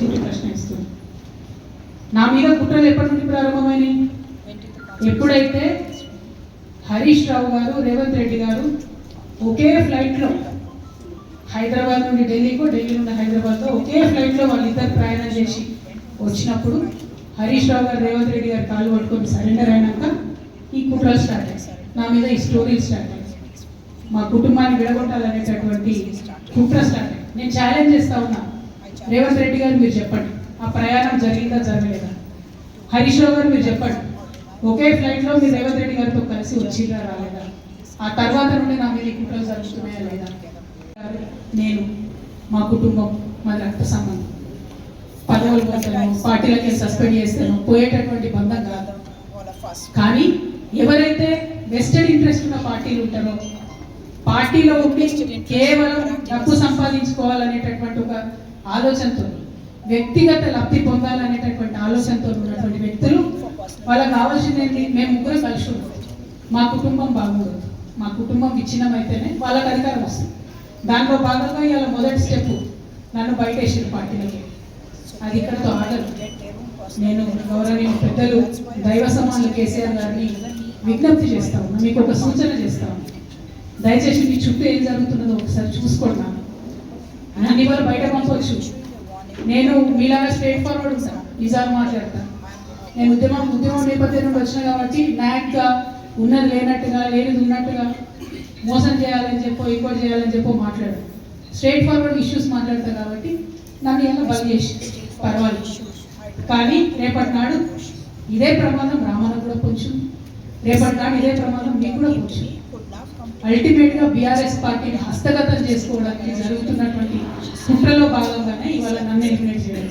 సూటి ప్రశ్న ఇస్తుంది. నా మీద కుట్రలు ఎప్పటి నుండి ప్రారంభమైనాయి? ఎప్పుడైతే హరీష్ రావు గారు, రేవంత్ రెడ్డి గారు ఒకే ఫ్లైట్లో హైదరాబాద్ నుండి ఢిల్లీకో, ఢిల్లీ నుండి హైదరాబాద్లో ఒకే ఫ్లైట్లో వాళ్ళిద్దరు ప్రయాణం చేసి వచ్చినప్పుడు హరీష్ రావు గారు, రేవంత్ రెడ్డి గారు కాళ్ళు పట్టుకొని సరెండర్ అయినాక ఈ కుట్రలు స్టార్ట్ అయ్యాయి. నా మీద ఈ స్టోరీలు స్టార్ట్ అయ్యాయి. మా కుటుంబాన్ని విడగొట్టాలనేటటువంటి కుట్ర స్టార్ట్ అయ్యాయి. నేను ఛాలెంజ్ చేస్తా ఉన్నా, రేవంత్ రెడ్డి గారు మీరు చెప్పండి, ఆ ప్రయాణం జరిగిందా జరగలేదా? హరీష్ రావు గారు మీరు చెప్పండి, ఒకే ఫ్లైట్లో మీరు రేవంత్ రెడ్డి గారితో కలిసి వచ్చిరా రాలేదా? ఆ తర్వాత నుండి నా మీద ఈ కుట్రలు జరుగుతున్నాయా లేదా? నేను, మా కుటుంబం, మా రక్త సంబంధం, పదవులు పోతాను, పార్టీలకి సస్పెండ్ చేస్తాను, పోయేటటువంటి బంధం కాదు. కానీ ఎవరైతే వెస్టెడ్ ఇంట్రెస్ట్ ఉన్న పార్టీలు ఉంటారో, పార్టీలో ఉండి కేవలం డబ్బు సంపాదించుకోవాలనేటటువంటి ఒక ఆలోచనతో, వ్యక్తిగత లబ్ధి పొందాలనేటటువంటి ఆలోచనతో ఉన్నటువంటి వ్యక్తులు, వాళ్ళకి కావాల్సింది మేము ముగ్గురు కలిసి ఉంటాం, మా కుటుంబం బాగుండదు, మా కుటుంబం విచ్ఛిన్నమైతేనే వాళ్ళకి అధికారం వస్తుంది. దాంట్లో భాగంగా ఇవాళ మొదటి స్టెప్ నన్ను బయట వేసిన పార్టీలకి. అది ఇక్కడతో ఆగదు. నేను గౌరవనీయ పెద్దలు దైవ సమానులు కేసీఆర్ గారిని విజ్ఞప్తి చేస్తా ఉన్నా, మీకు ఒక సూచన చేస్తా ఉన్నా, దయచేసి మీ చుట్టూ ఏం జరుగుతున్నదో ఒకసారి చూసుకుంటున్నాను. నన్ను ఇవాళ బయట పంపవచ్చు, నేను మీలాగా స్ట్రేట్ ఫార్వర్డ్ ఉంటాను, నిజాలు మాట్లాడతాను. నేను ఉద్యమం నేపథ్యం నుండి వచ్చిన కాబట్టి నాయక్గా ఉన్నది లేనట్టుగా, లేనిది ఉన్నట్టుగా, మోసం చేయాలని చెప్పో, ఇంకోటి చేయాలని చెప్పో మాట్లాడు, స్ట్రేట్ ఫార్వర్డ్ ఇష్యూస్ మాట్లాడతాను. కాబట్టి నన్ను ఎలా బలి చేసి పర్వాలేదు. కానీ రేపటి నాడు ఇదే ప్రమాదం రామానికి కూడా కొంచెం, రేపటి నాడు ఇదే ప్రమాదం మీకు కూడా కొంచెం. అల్టిమేట్గా బీఆర్ఎస్ పార్టీని హస్తగతం చేసుకోవడానికి జరుగుతున్నటువంటి కుట్రలో భాగంగానే ఇవాళ నన్ను ఎలిమినేట్ చేయడం.